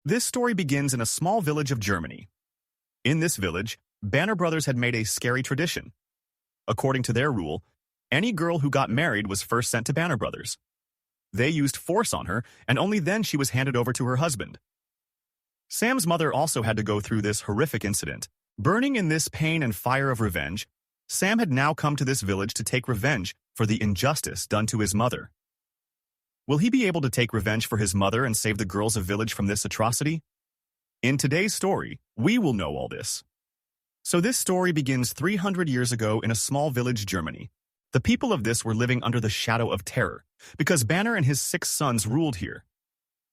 This story begins in a small village of Germany. In this village, Banner brothers had made a scary tradition. According to their rule, any girl who got married was first sent to Banner brothers. They used force on her, and only then she was handed over to her husband. Sam's mother also had to go through this horrific incident. Burning in this pain and fire of revenge, Sam had now come to this village to take revenge for the injustice done to his mother. Will he be able to take revenge for his mother and save the girls of village from this atrocity? In today's story, we will know all this. So this story begins 300 years ago in a small village, Germany. The people of this were living under the shadow of terror, because Banner and his 6 sons ruled here.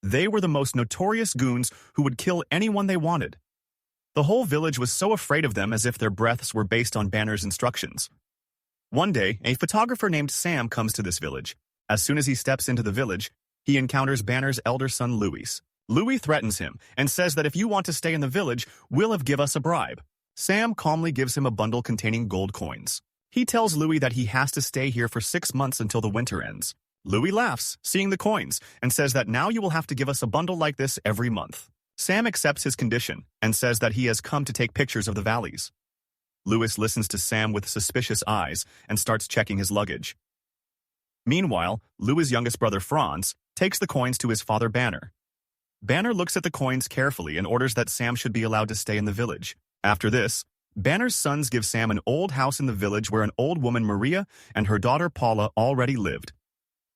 They were the most notorious goons who would kill anyone they wanted. The whole village was so afraid of them as if their breaths were based on Banner's instructions. One day, a photographer named Sam comes to this village. As soon as he steps into the village, he encounters Banner's elder son, Louis. Louis threatens him and says that if you want to stay in the village, will give us a bribe. Sam calmly gives him a bundle containing gold coins. He tells Louis that he has to stay here for 6 months until the winter ends. Louis laughs, seeing the coins, and says that now you will have to give us a bundle like this every month. Sam accepts his condition and says that he has come to take pictures of the valleys. Louis listens to Sam with suspicious eyes and starts checking his luggage. Meanwhile, Louis' youngest brother Franz takes the coins to his father Banner. Banner looks at the coins carefully and orders that Sam should be allowed to stay in the village. After this, Banner's sons give Sam an old house in the village where an old woman, Maria, and her daughter Paula already lived.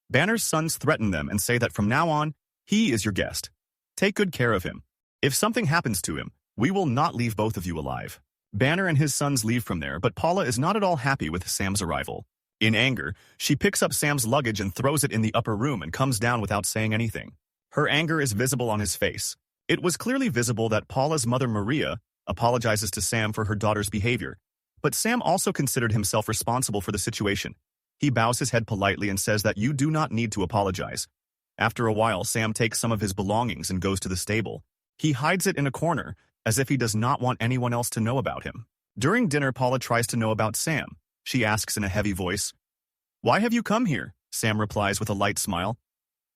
Banner's sons threaten them and say that from now on, he is your guest. Take good care of him. If something happens to him, we will not leave both of you alive. Banner and his sons leave from there, but Paula is not at all happy with Sam's arrival. In anger, she picks up Sam's luggage and throws it in the upper room and comes down without saying anything. Her anger is visible on his face. It was clearly visible that Paula's mother, Maria, apologizes to Sam for her daughter's behavior, but Sam also considered himself responsible for the situation. He bows his head politely and says that you do not need to apologize. After a while, Sam takes some of his belongings and goes to the stable. He hides it in a corner, as if he does not want anyone else to know about him. During dinner, Paula tries to know about Sam. She asks in a heavy voice, "Why have you come here?" Sam replies with a light smile.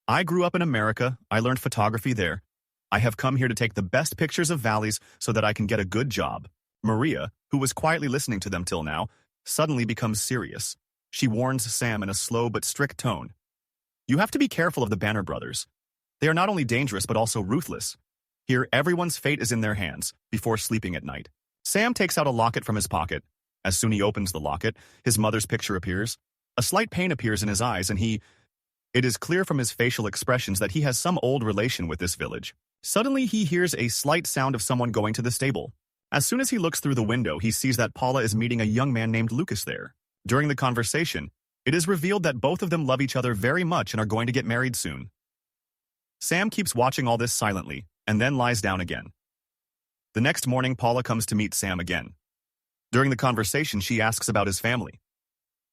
"I grew up in America. I learned photography there. I have come here to take the best pictures of valleys so that I can get a good job." Maria, who was quietly listening to them till now, suddenly becomes serious. She warns Sam in a slow but strict tone. "You have to be careful of the Banner brothers. They are not only dangerous but also ruthless. Here, everyone's fate is in their hands before sleeping at night." Sam takes out a locket from his pocket. As soon as he opens the locket, his mother's picture appears. A slight pain appears in his eyes, and it is clear from his facial expressions that he has some old relation with this village. Suddenly, he hears a slight sound of someone going to the stable. As soon as he looks through the window, he sees that Paula is meeting a young man named Lucas there. During the conversation, it is revealed that both of them love each other very much and are going to get married soon. Sam keeps watching all this silently, and then lies down again. The next morning, Paula comes to meet Sam again. During the conversation, she asks about his family.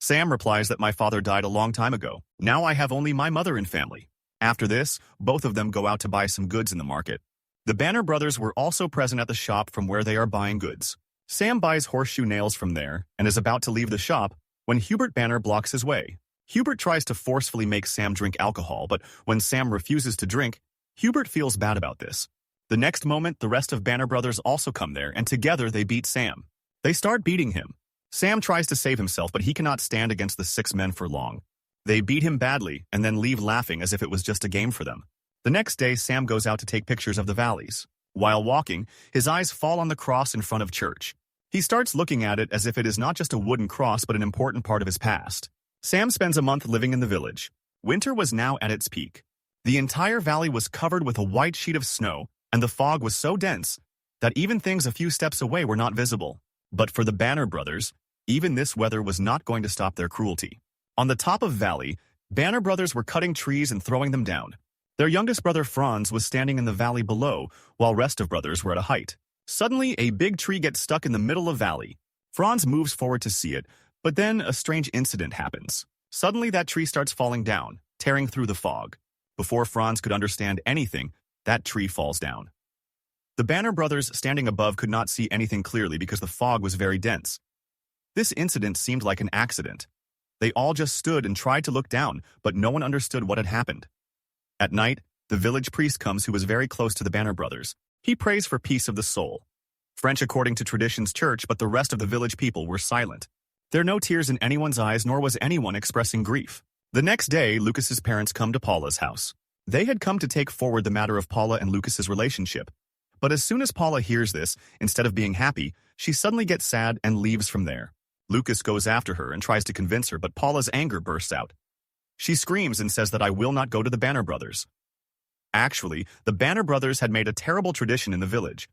Sam replies that my father died a long time ago. Now I have only my mother and family. After this, both of them go out to buy some goods in the market. The Banner brothers were also present at the shop from where they are buying goods. Sam buys horseshoe nails from there and is about to leave the shop when Hubert Banner blocks his way. Hubert tries to forcefully make Sam drink alcohol, but when Sam refuses to drink, Hubert feels bad about this. The next moment, the rest of Banner brothers also come there, and together they beat Sam. They start beating him. Sam tries to save himself, but he cannot stand against the 6 men for long. They beat him badly and then leave laughing as if it was just a game for them. The next day, Sam goes out to take pictures of the valleys. While walking, his eyes fall on the cross in front of church. He starts looking at it as if it is not just a wooden cross but an important part of his past. Sam spends a month living in the village. Winter was now at its peak. The entire valley was covered with a white sheet of snow, and the fog was so dense that even things a few steps away were not visible. But for the Banner brothers, even this weather was not going to stop their cruelty. On the top of valley, Banner brothers were cutting trees and throwing them down. Their youngest brother Franz was standing in the valley below, while rest of brothers were at a height. Suddenly, a big tree gets stuck in the middle of valley. Franz moves forward to see it, but then a strange incident happens. Suddenly, that tree starts falling down, tearing through the fog. Before Franz could understand anything, that tree falls down. The Banner brothers standing above could not see anything clearly because the fog was very dense. This incident seemed like an accident. They all just stood and tried to look down, but no one understood what had happened. At night, The village priest comes who was very close to the Banner brothers. He prays for peace of the soul. French according to tradition's church, but the rest of the village people were silent. There are no tears in anyone's eyes, nor was anyone expressing grief. The next day, Lucas's parents come to Paula's house. They had come to take forward the matter of Paula and Lucas's relationship. But as soon as Paula hears this, instead of being happy, she suddenly gets sad and leaves from there. Lucas goes after her and tries to convince her, but Paula's anger bursts out. She screams and says that I will not go to the Banner brothers. Actually, the Banner brothers had made a terrible tradition in the village.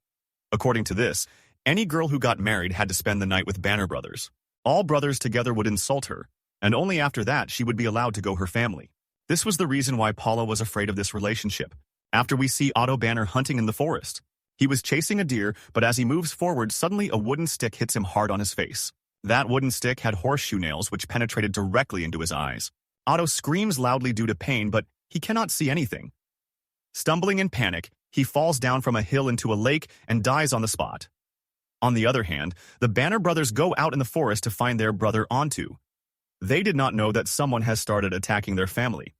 According to this, any girl who got married had to spend the night with Banner brothers. All brothers together would insult her, and only after that she would be allowed to go her family. This was the reason why Paula was afraid of this relationship. After we see Otto Banner hunting in the forest. He was chasing a deer, but as he moves forward, suddenly a wooden stick hits him hard on his face. That wooden stick had horseshoe nails which penetrated directly into his eyes. Otto screams loudly due to pain, but he cannot see anything. Stumbling in panic, he falls down from a hill into a lake and dies on the spot. On the other hand, the Banner brothers go out in the forest to find their brother Onto. They did not know that someone has started attacking their family.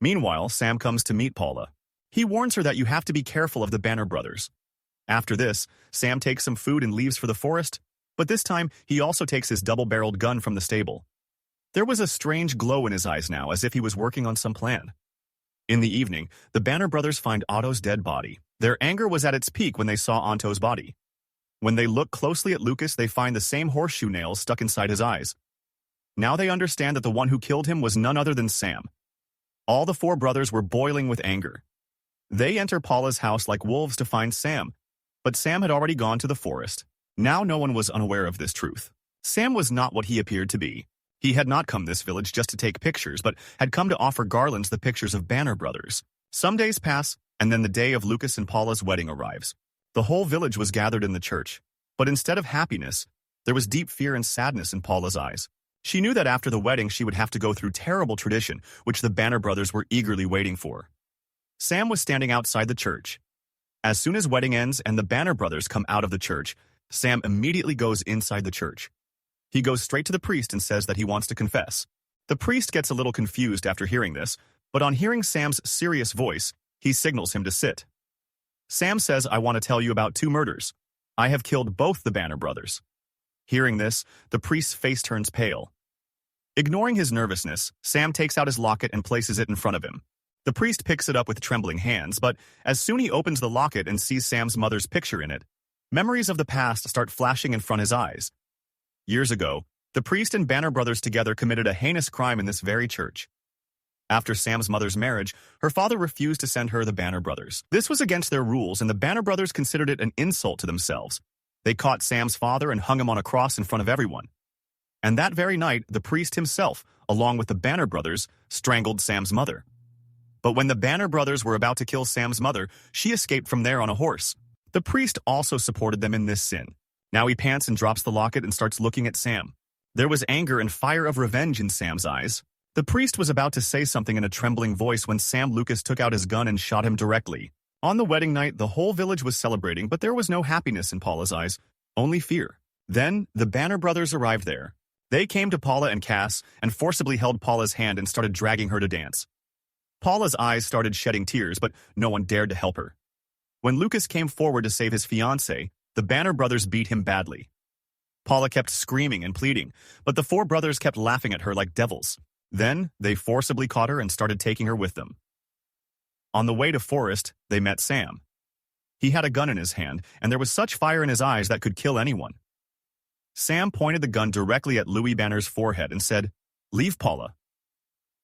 Meanwhile, Sam comes to meet Paula. He warns her that you have to be careful of the Banner brothers. After this, Sam takes some food and leaves for the forest, but this time he also takes his double-barreled gun from the stable. There was a strange glow in his eyes now, as if he was working on some plan. In the evening, the Banner brothers find Otto's dead body. Their anger was at its peak when they saw Onto's body. When they look closely at Lucas, they find the same horseshoe nails stuck inside his eyes. Now they understand that the one who killed him was none other than Sam. All the four brothers were boiling with anger. They enter Paula's house like wolves to find Sam, but Sam had already gone to the forest. Now no one was unaware of this truth. Sam was not what he appeared to be. He had not come this village just to take pictures, but had come to offer garlands the pictures of Banner brothers. Some days pass, and then the day of Lucas and Paula's wedding arrives. The whole village was gathered in the church, but instead of happiness, there was deep fear and sadness in Paula's eyes. She knew that after the wedding she would have to go through terrible tradition, which the Banner brothers were eagerly waiting for. Sam was standing outside the church. As soon as wedding ends and the Banner brothers come out of the church, Sam immediately goes inside the church. He goes straight to the priest and says that he wants to confess. The priest gets a little confused after hearing this, but on hearing Sam's serious voice, he signals him to sit. Sam says, I want to tell you about 2 murders. I have killed both the Banner brothers. Hearing this, the priest's face turns pale. Ignoring his nervousness, Sam takes out his locket and places it in front of him. The priest picks it up with trembling hands, but as soon he opens the locket and sees Sam's mother's picture in it, memories of the past start flashing in front of his eyes. Years ago, the priest and Banner brothers together committed a heinous crime in this very church. After Sam's mother's marriage, her father refused to send her the Banner brothers. This was against their rules, and the Banner brothers considered it an insult to themselves. They caught Sam's father and hung him on a cross in front of everyone. And that very night, the priest himself, along with the Banner brothers, strangled Sam's mother. But when the Banner brothers were about to kill Sam's mother, she escaped from there on a horse. The priest also supported them in this sin. Now he pants and drops the locket and starts looking at Sam. There was anger and fire of revenge in Sam's eyes. The priest was about to say something in a trembling voice when Sam Lucas took out his gun and shot him directly. On the wedding night, the whole village was celebrating, but there was no happiness in Paula's eyes, only fear. Then, the Banner brothers arrived there. They came to Paula and Cass and forcibly held Paula's hand and started dragging her to dance. Paula's eyes started shedding tears, but no one dared to help her. When Lucas came forward to save his fiancée, the Banner brothers beat him badly. Paula kept screaming and pleading, but the 4 brothers kept laughing at her like devils. Then, they forcibly caught her and started taking her with them. On the way to Forest, they met Sam. He had a gun in his hand, and there was such fire in his eyes that could kill anyone. Sam pointed the gun directly at Louis Banner's forehead and said, "Leave Paula."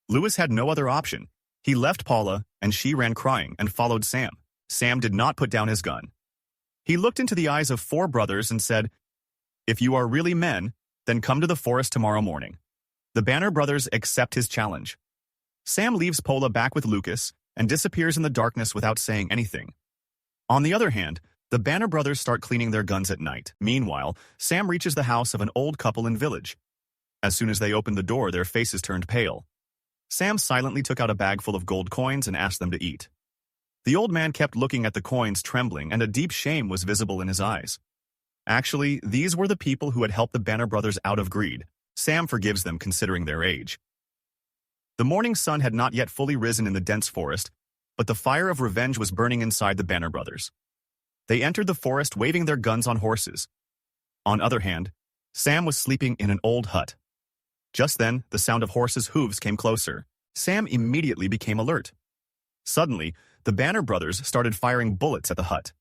Louis had no other option. He left Paula, and she ran crying and followed Sam. Sam did not put down his gun. He looked into the eyes of 4 brothers and said, "If you are really men, then come to the forest tomorrow morning." The Banner brothers accept his challenge. Sam leaves Paula back with Lucas and disappears in the darkness without saying anything. On the other hand, the Banner brothers start cleaning their guns at night. Meanwhile, Sam reaches the house of an old couple in village. As soon as they opened the door, their faces turned pale. Sam silently took out a bag full of gold coins and asked them to eat. The old man kept looking at the coins, trembling, and a deep shame was visible in his eyes. Actually, these were the people who had helped the Banner brothers out of greed. Sam forgives them considering their age. The morning sun had not yet fully risen in the dense forest, but the fire of revenge was burning inside the Banner brothers. They entered the forest waving their guns on horses. On the other hand, Sam was sleeping in an old hut. Just then, the sound of horses' hooves came closer. Sam immediately became alert. Suddenly, the Banner brothers started firing bullets at the hut.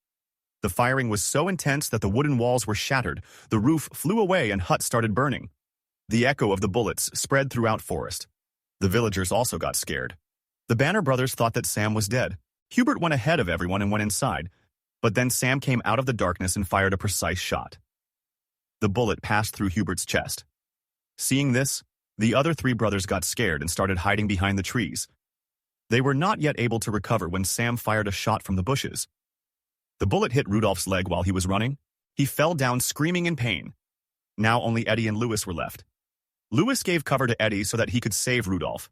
The firing was so intense that the wooden walls were shattered, the roof flew away and hut started burning. The echo of the bullets spread throughout forest. The villagers also got scared. The Banner brothers thought that Sam was dead. Hubert went ahead of everyone and went inside, but then Sam came out of the darkness and fired a precise shot. The bullet passed through Hubert's chest. Seeing this, the other three brothers got scared and started hiding behind the trees. They were not yet able to recover when Sam fired a shot from the bushes. The bullet hit Rudolph's leg while he was running. He fell down screaming in pain. Now only Eddie and Louis were left. Louis gave cover to Eddie so that he could save Rudolph.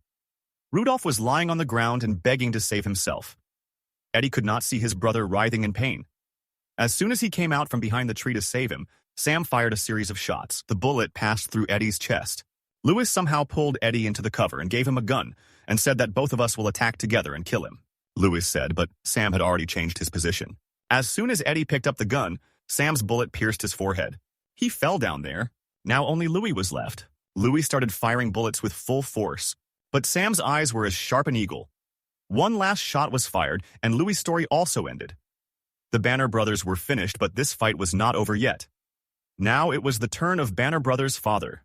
Rudolph was lying on the ground and begging to save himself. Eddie could not see his brother writhing in pain. As soon as he came out from behind the tree to save him, Sam fired a series of shots. The bullet passed through Eddie's chest. Louis somehow pulled Eddie into the cover and gave him a gun and said that both of us will attack together and kill him. Louis said, but Sam had already changed his position. As soon as Eddie picked up the gun, Sam's bullet pierced his forehead. He fell down there. Now only Louis was left. Louis started firing bullets with full force, but Sam's eyes were as sharp an eagle. One last shot was fired, and Louis' story also ended. The Banner brothers were finished, but this fight was not over yet. Now it was the turn of Banner brothers' father.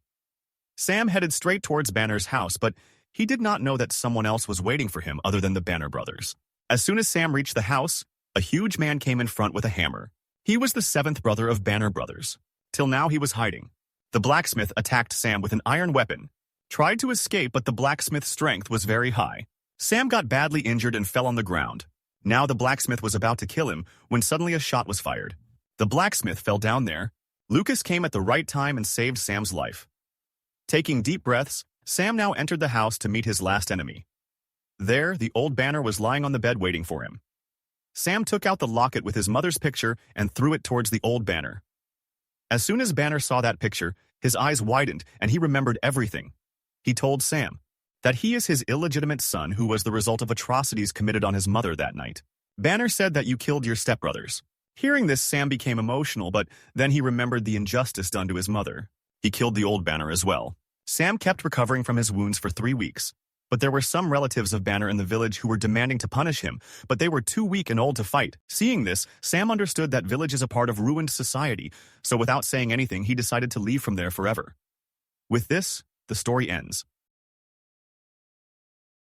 Sam headed straight towards Banner's house, but he did not know that someone else was waiting for him other than the Banner brothers. As soon as Sam reached the house, a huge man came in front with a hammer. He was the seventh brother of Banner brothers. Till now he was hiding. The blacksmith attacked Sam with an iron weapon, tried to escape, but the blacksmith's strength was very high. Sam got badly injured and fell on the ground. Now the blacksmith was about to kill him when suddenly a shot was fired. The blacksmith fell down there. Lucas came at the right time and saved Sam's life. Taking deep breaths, Sam now entered the house to meet his last enemy. There, the old Banner was lying on the bed waiting for him. Sam took out the locket with his mother's picture and threw it towards the old Banner. As soon as Banner saw that picture, his eyes widened and he remembered everything. He told Sam that he is his illegitimate son who was the result of atrocities committed on his mother that night. Banner said that you killed your stepbrothers. Hearing this, Sam became emotional, but then he remembered the injustice done to his mother. He killed the old Banner as well. Sam kept recovering from his wounds for 3 weeks, but there were some relatives of Banner in the village who were demanding to punish him, but they were too weak and old to fight. Seeing this, Sam understood that village is a part of ruined society, so without saying anything, he decided to leave from there forever. With this, the story ends.